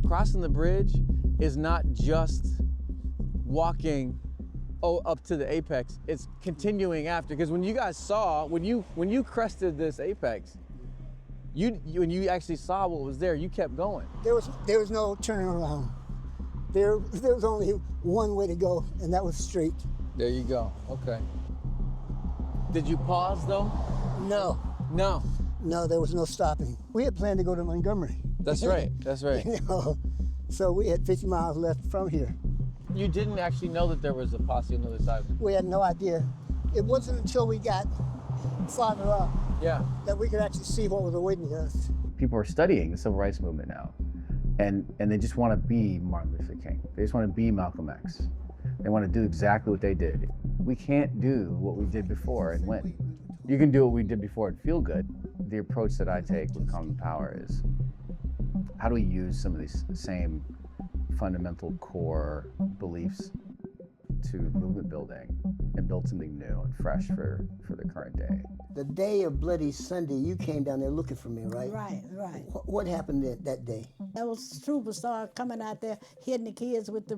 crossing the bridge is not just walking up to the apex, it's continuing after. Because when you guys saw, when you crested this apex, when you actually saw what was there, you kept going. There was no turning around. There was only one way to go, and that was straight. There you go. Okay. Did you pause though? No. No. No, there was no stopping. We had planned to go to Montgomery. That's right. That's right. You know, so we had 50 miles left from here. You didn't actually know that there was a posse on the other side. We had no idea. It wasn't until we got farther up that we could actually see what was awaiting us. People are studying the civil rights movement now, and they just want to be Martin Luther King. They just want to be Malcolm X. They want to do exactly what they did. We can't do what we did before and win. You can do what we did before and feel good. The approach that I take with Common Power is, how do we use some of these same fundamental core beliefs to movement building and build something new and fresh for the current day. The day of Bloody Sunday, you came down there looking for me, right? Right. What happened that day? Those troopers started coming out there, hitting the kids with the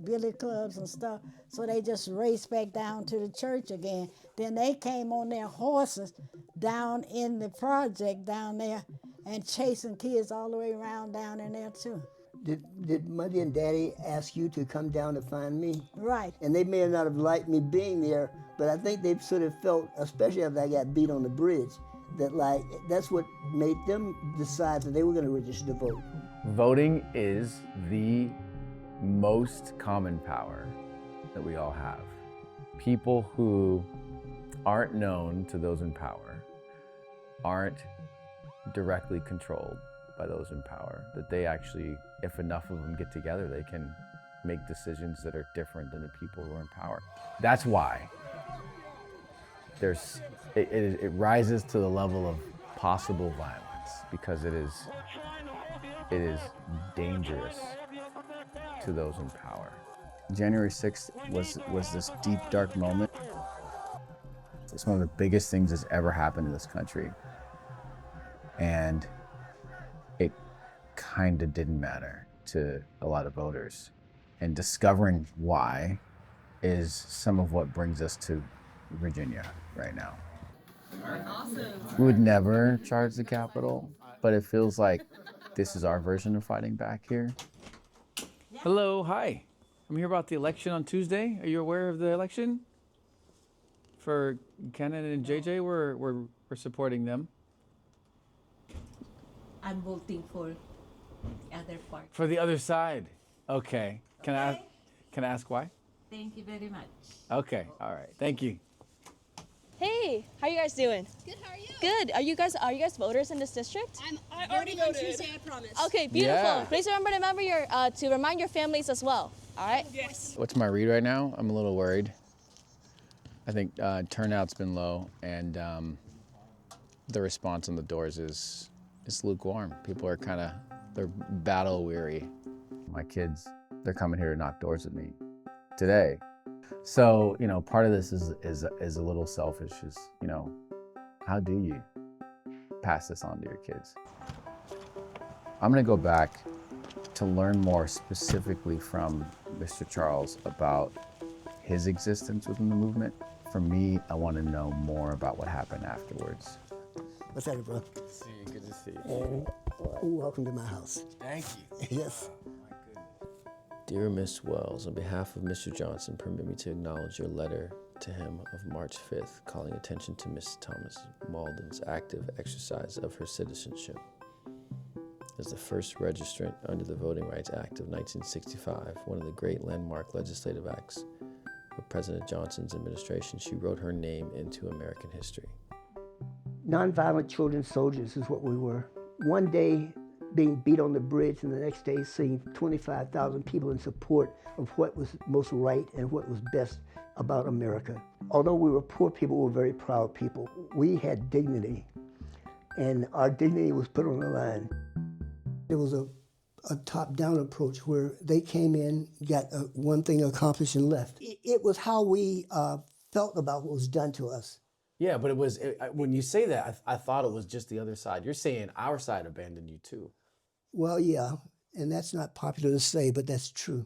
billy clubs and stuff, so they just raced back down to the church again. Then they came on their horses down in the project down there and chasing kids all the way around down in there too. Did Muddy and Daddy ask you to come down to find me? Right. And they may not have liked me being there, but I think they sort of felt, especially after I got beat on the bridge, that that's what made them decide that they were going to register to vote. Voting is the most common power that we all have. People who aren't known to those in power, aren't directly controlled by those in power, that they actually, if enough of them get together, they can make decisions that are different than the people who are in power. That's why it rises to the level of possible violence, because it is dangerous to those in power. January 6th was this deep, dark moment. It's one of the biggest things that's ever happened in this country. And it kind of didn't matter to a lot of voters. And discovering why is some of what brings us to Virginia right now. Awesome. We would never charge the Capitol, but it feels like this is our version of fighting back here. Hello, hi. I'm here about the election on Tuesday. Are you aware of the election? For Kenan and JJ, we're supporting them. I'm voting for other party. For the other side. Okay. Can I ask why? Thank you very much. Okay. All right. Thank you. Hey, how you guys doing? Good, how are you? Good. Are you guys voters in this district? I already voted. Tuesday, I promise. Okay, beautiful. Yeah. Please remember to remind your families as well. All right? Yes. What's my read right now? I'm a little worried. I think turnout's been low, and the response on the doors is lukewarm. People are they're battle weary. My kids, they're coming here to knock doors with me today. So, part of this is a little selfish, how do you pass this on to your kids? I'm gonna go back to learn more specifically from Mr. Charles about his existence within the movement. For me, I want to know more about what happened afterwards. What's that, bro? Good to see you. Good to see you. And welcome to my house. Thank you. Yes. Dear Miss Wells, on behalf of Mr. Johnson, permit me to acknowledge your letter to him of March 5th, calling attention to Miss Thomas Mauldin's active exercise of her citizenship. As the first registrant under the Voting Rights Act of 1965, one of the great landmark legislative acts of President Johnson's administration, she wrote her name into American history. Nonviolent children soldiers is what we were. One day being beat on the bridge, and the next day seeing 25,000 people in support of what was most right and what was best about America. Although we were poor people, we were very proud people. We had dignity, and our dignity was put on the line. It was a top-down approach where they came in, got one thing accomplished and left. It was how we felt about what was done to us. Yeah, but when you say that, I thought it was just the other side. You're saying our side abandoned you too. Well, yeah, And that's not popular to say, but that's true.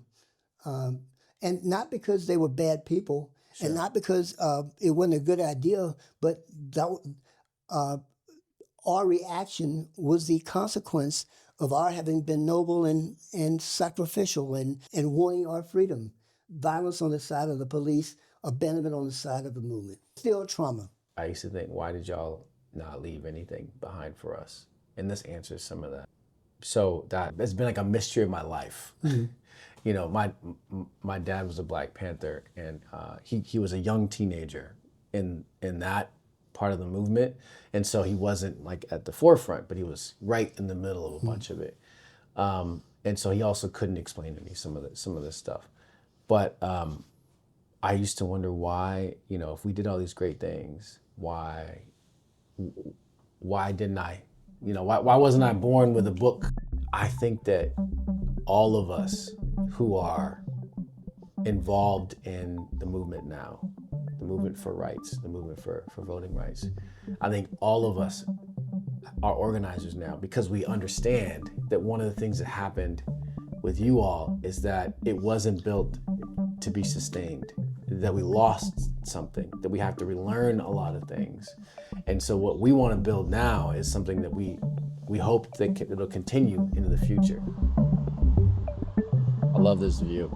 And not because they were bad people, and not because it wasn't a good idea, but our reaction was the consequence of our having been noble and sacrificial and wanting our freedom. Violence on the side of the police, abandonment on the side of the movement. Still trauma. I used to think, why did y'all not leave anything behind for us? And this answers some of that. So that's been like a mystery of my life. Mm-hmm. You know, my dad was a Black Panther, and he was a young teenager in that part of the movement, and so he wasn't like at the forefront, but he was right in the middle of a bunch of it. And so he also couldn't explain to me some of this stuff. But I used to wonder why, you know, if we did all these great things, why didn't I? You know, why wasn't I born with a book? I think that all of us who are involved in the movement now, the movement for rights, the movement for voting rights, I think all of us are organizers now because we understand that one of the things that happened with you all is that it wasn't built to be sustained, that we lost something, that we have to relearn a lot of things. And so what we want to build now is something that we hope that it'll continue into the future. I love this view.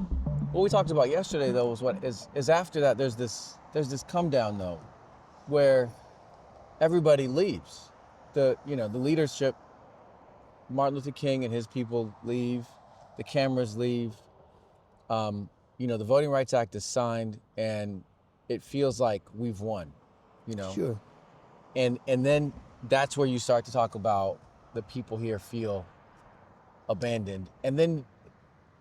What we talked about yesterday, though, is after that there's this come down, though, where everybody leaves. The leadership, Martin Luther King and his people leave, the cameras leave. The Voting Rights Act is signed, and it feels like we've won. You know. Sure. And then that's where you start to talk about the people here feel abandoned, and then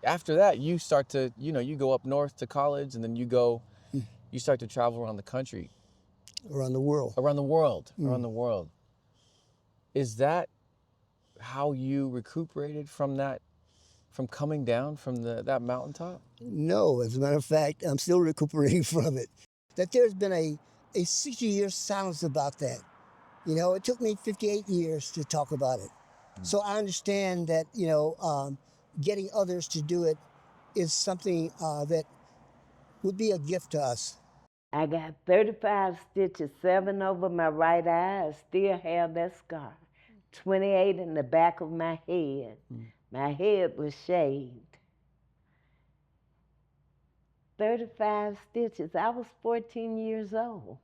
after that, you start to, you go up north to college, and then you start to travel around the country. Around the world. Around the world. Is that how you recuperated from that, from coming down from that mountaintop? No, as a matter of fact, I'm still recuperating from it. That there's been a 60-year silence about that. You know, it took me 58 years to talk about it. So I understand that, getting others to do it is something that would be a gift to us. I got 35 stitches, 7 over my right eye. I still have that scar. 28 in the back of my head. My head was shaved. 35 stitches. I was 14 years old.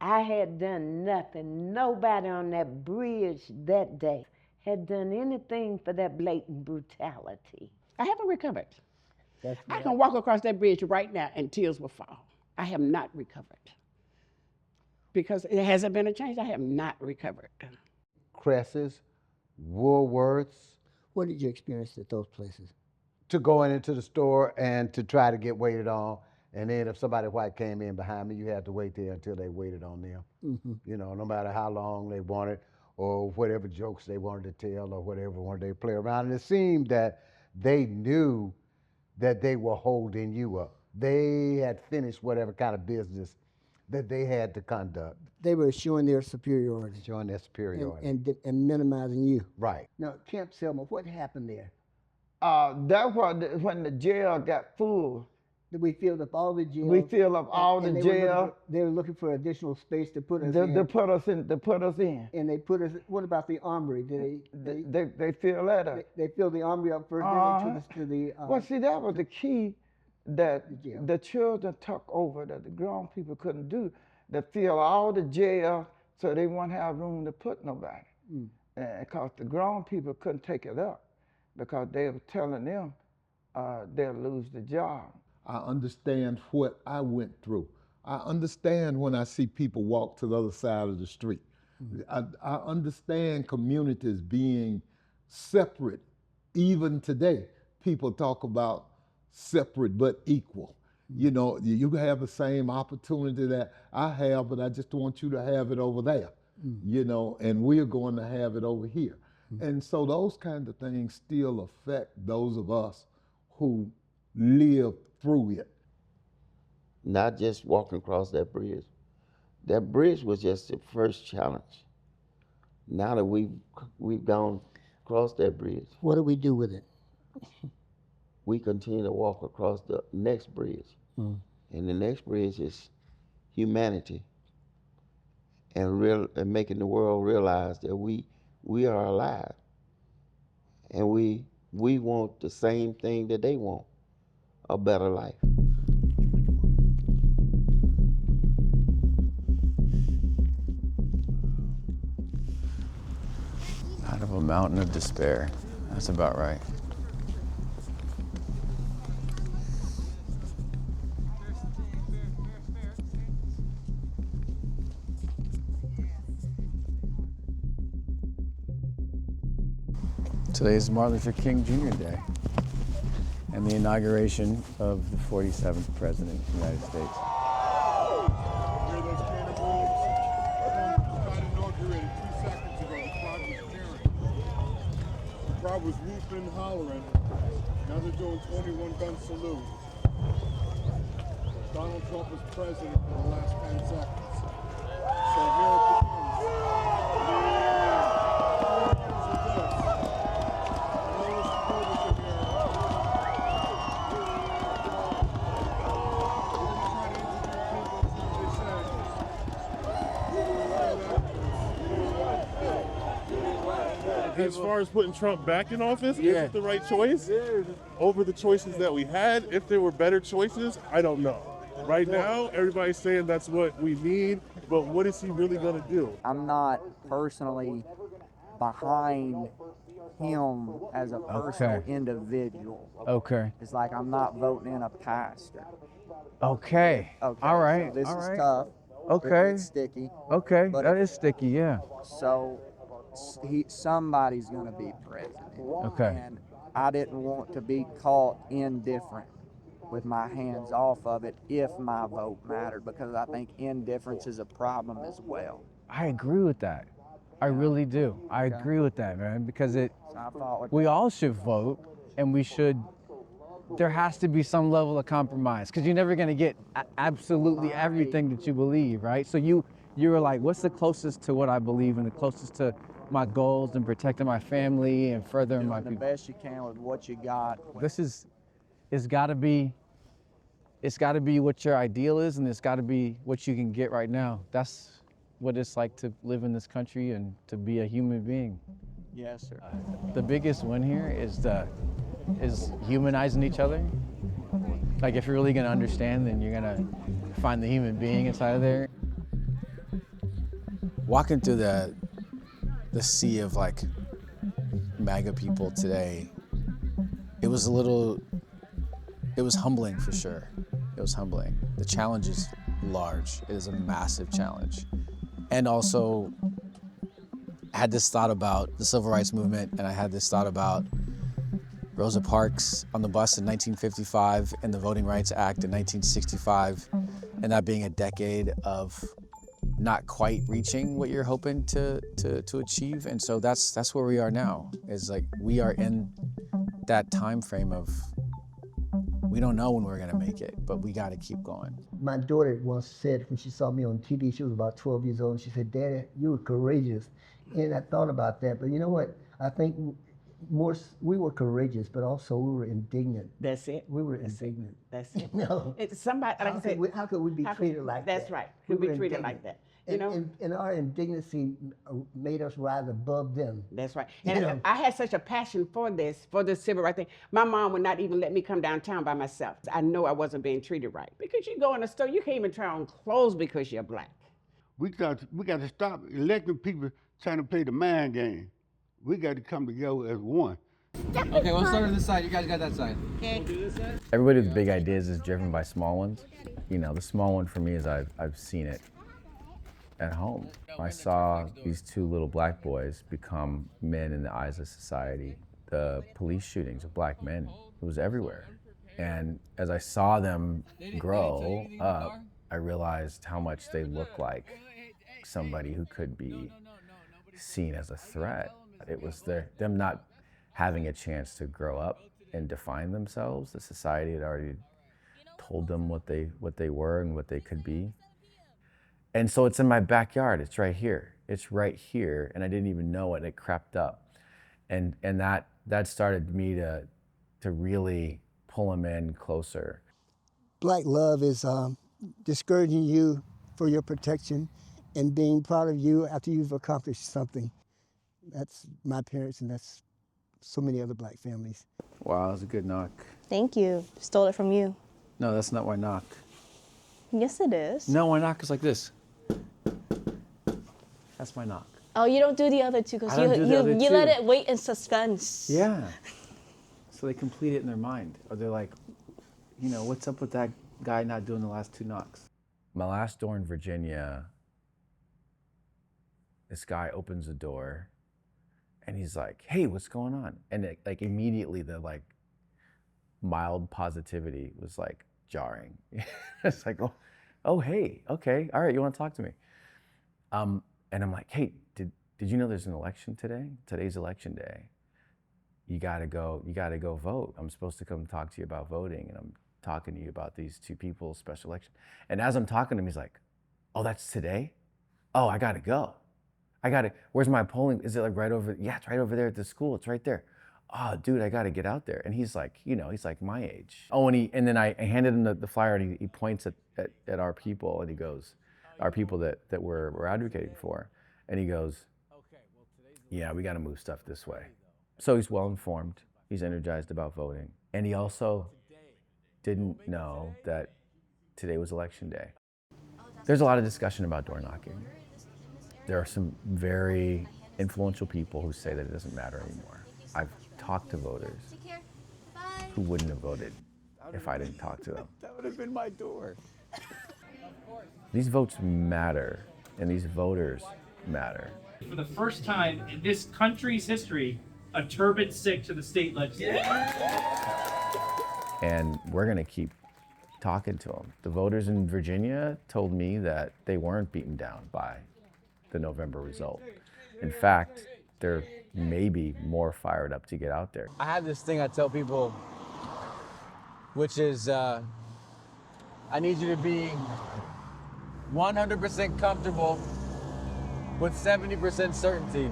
I had done nothing. Nobody on that bridge that day had done anything for that blatant brutality. I haven't recovered. I can walk across that bridge right now and tears will fall. I have not recovered. Because it hasn't been a change, I have not recovered. Cresses, Woolworths. What did you experience at those places? To go into the store and to try to get waited on. And then if somebody white came in behind me, you had to wait there until they waited on them. Mm-hmm. You know, no matter how long they wanted or whatever jokes they wanted to tell or whatever wanted to play around. And it seemed that they knew that they were holding you up. They had finished whatever kind of business that they had to conduct. They were showing their superiority. Showing their superiority. And minimizing you. Right. Now, Camp Selma, what happened there? That was when the jail got full. We filled up all the jails. We filled up all the jail. They were looking for additional space to put us in. To put us in. And they put us. What about the armory? They filled that up. They filled the armory up first. Then they took us to the. Well, see, that was the key that the children took over that the grown people couldn't do. They filled all the jail so they wouldn't have room to put nobody. Because the grown people couldn't take it up because they were telling them they'll lose the job. I understand what I went through. I understand when I see people walk to the other side of the street. I understand communities being separate. Even today, people talk about separate but equal. You know, you have the same opportunity that I have, but I just want you to have it over there, you know, and we're going to have it over here. And so those kinds of things still affect those of us who live through it. Not just walking across that bridge. That bridge was just the first challenge. Now that we've gone cross that bridge. What do we do with it? We continue to walk across the next bridge. Mm. And the next bridge is humanity and making the world realize that we are alive. And we want the same thing that they want, a better life. Out of a mountain of despair. That's about right. Today is Martin Luther King Jr. Day and the inauguration of the 47th President of the United States. Hear those cannonballs? Got inaugurated 2 seconds ago. The crowd was cheering. The crowd was whooping and hollering. Now they're doing 21-gun salute. Donald Trump was president for the last 10 seconds. So here it begins. As far as putting Trump back in office, is it the right choice? Over the choices that we had, if there were better choices, I don't know. Right now, everybody's saying that's what we need, but what is he really going to do? I'm not personally behind him as a personal individual. Okay. It's like I'm not voting in a pastor. Okay. All right. So this all is right. tough. Okay. It's sticky. Okay. But That is sticky, yeah. So somebody's going to be president. Okay. And I didn't want to be caught indifferent with my hands off of it if my vote mattered, because I think indifference is a problem as well. I agree with that. I really do. I agree with that, man, because we all should vote, and there has to be some level of compromise, because you're never going to get absolutely everything that you believe, right? So you were like, what's the closest to what I believe and the closest to my goals and protecting my family and furthering my people? The best you can with what you got. It's got to be what your ideal is, and it's got to be what you can get right now. That's what it's like to live in this country and to be a human being. Yes, sir. The biggest win here is humanizing each other. Like, if you're really gonna understand, then you're gonna find the human being inside of there. Walking through the sea of like MAGA people today, it was humbling for sure. It was humbling. The challenge is large. It is a massive challenge. And also, I had this thought about the civil rights movement, and I had this thought about Rosa Parks on the bus in 1955 and the Voting Rights Act in 1965, and that being a decade of not quite reaching what you're hoping to achieve. And so that's where we are now. Is like we are in that time frame of we don't know when we're gonna make it, but we gotta keep going. My daughter once said, when she saw me on TV, she was about 12 years old, and she said, "Daddy, you were courageous." And I thought about that, but you know what? I think we were courageous, but also we were indignant. That's it. We were indignant. That's it. No. It's somebody, like I said, how could we be treated like that? That's right. Could be treated like that. You know? And our indignancy made us rise above them. That's right. And I had such a passion for the civil rights thing. My mom would not even let me come downtown by myself. I know I wasn't being treated right. Because you go in the store, you can't even try on clothes because you're black. We got to stop electing people trying to play the mind game. We got to come together as one. Okay, we'll start on this side. You guys got that side. Okay. Everybody with big ideas is driven by small ones. You know, the small one for me is I've seen it at home. I saw these two little black boys become men in the eyes of society. The police shootings of black men, it was everywhere. And as I saw them grow up, I realized how much they look like somebody who could be seen as a threat. It was them not having a chance to grow up and define themselves. The society had already told them what they were and what they could be. And so it's in my backyard. It's right here. It's right here, and I didn't even know it. It crept up. And that started me to really pull him in closer. Black love is discouraging you for your protection and being proud of you after you've accomplished something. That's my parents, and that's so many other black families. Wow, that was a good knock. Thank you. Stole it from you. No, that's not why knock. Yes, it is. No, my knock is like this. That's my knock. Oh, you don't do the other two because you let it wait in suspense. Yeah. So they complete it in their mind. Or they're like, you know, what's up with that guy not doing the last two knocks? My last door in Virginia, this guy opens the door and he's like, hey, what's going on? And it, like immediately the like mild positivity was like jarring. It's like, oh, hey, okay, all right, you want to talk to me? And I'm like, hey, did you know there's an election today? Today's election day. You gotta go vote. I'm supposed to come talk to you about voting, and I'm talking to you about these two people's special election. And as I'm talking to him, he's like, oh, that's today? Oh, I gotta go. Where's my polling? Is it like right over? Yeah, it's right over there at the school. It's right there. Oh, dude, I gotta get out there. And he's like, you know, he's like my age. Oh, and then I handed him the flyer, and he points at our people, and he goes, our people that we're advocating for. And he goes, yeah, we gotta move stuff this way. So he's well informed, he's energized about voting. And he also didn't know that today was election day. There's a lot of discussion about door knocking. There are some very influential people who say that it doesn't matter anymore. I've talked to voters who wouldn't have voted if I didn't talk to them. That would have been my door. These votes matter, and these voters matter. For the first time in this country's history, a turbaned Sikh to the state legislature. And we're gonna keep talking to them. The voters in Virginia told me that they weren't beaten down by the November result. In fact, they're maybe more fired up to get out there. I have this thing I tell people, which is I need you to be 100% comfortable with 70% certainty.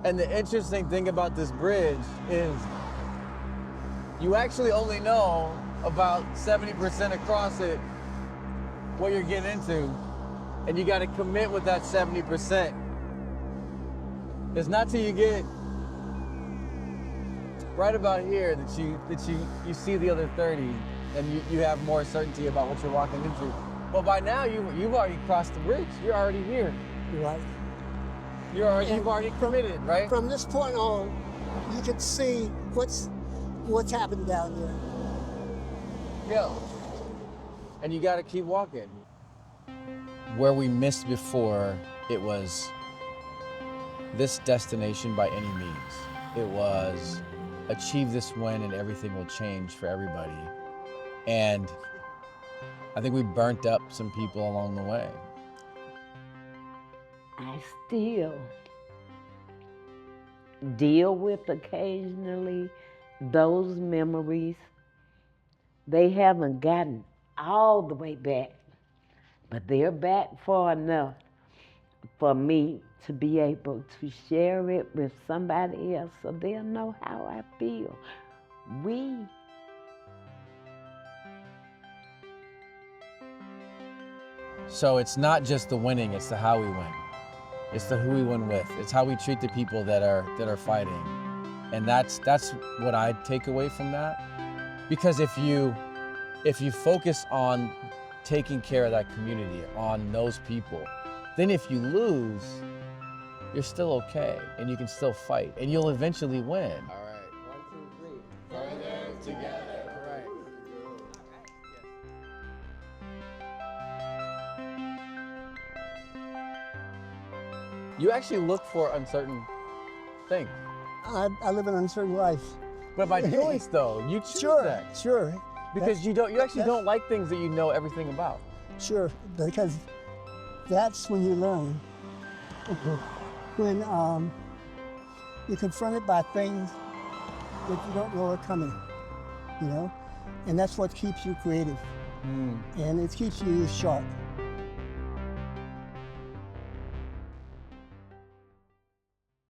And the interesting thing about this bridge is you actually only know about 70% across it what you're getting into, and you got to commit with that 70%. It's not till you get right about here that you see the other 30, and you have more certainty about what you're walking into. Well, by now you've already crossed the bridge. You're already here. Right. You've already committed, right? From this point on, you can see what's happened down there. Yeah. And you got to keep walking. Where we missed before, it was this destination by any means. It was achieve this win and everything will change for everybody. And I think we burnt up some people along the way. I still deal with occasionally those memories. They haven't gotten all the way back, but they're back far enough for me to be able to share it with somebody else so they'll know how I feel. So it's not just the winning, it's the how we win. It's the who we win with. It's how we treat the people that are fighting. And that's what I take away from that. Because if you focus on taking care of that community, on those people, then if you lose, you're still okay and you can still fight and you'll eventually win. All right, 1, 2, 3. Further together. You actually look for uncertain things. I live an uncertain life. But by choice, though, you choose that. Sure. Because you actually don't like things that you know everything about. Sure, because that's when you learn. When you're confronted by things that you don't know are coming, you know? And that's what keeps you creative. And it keeps you sharp.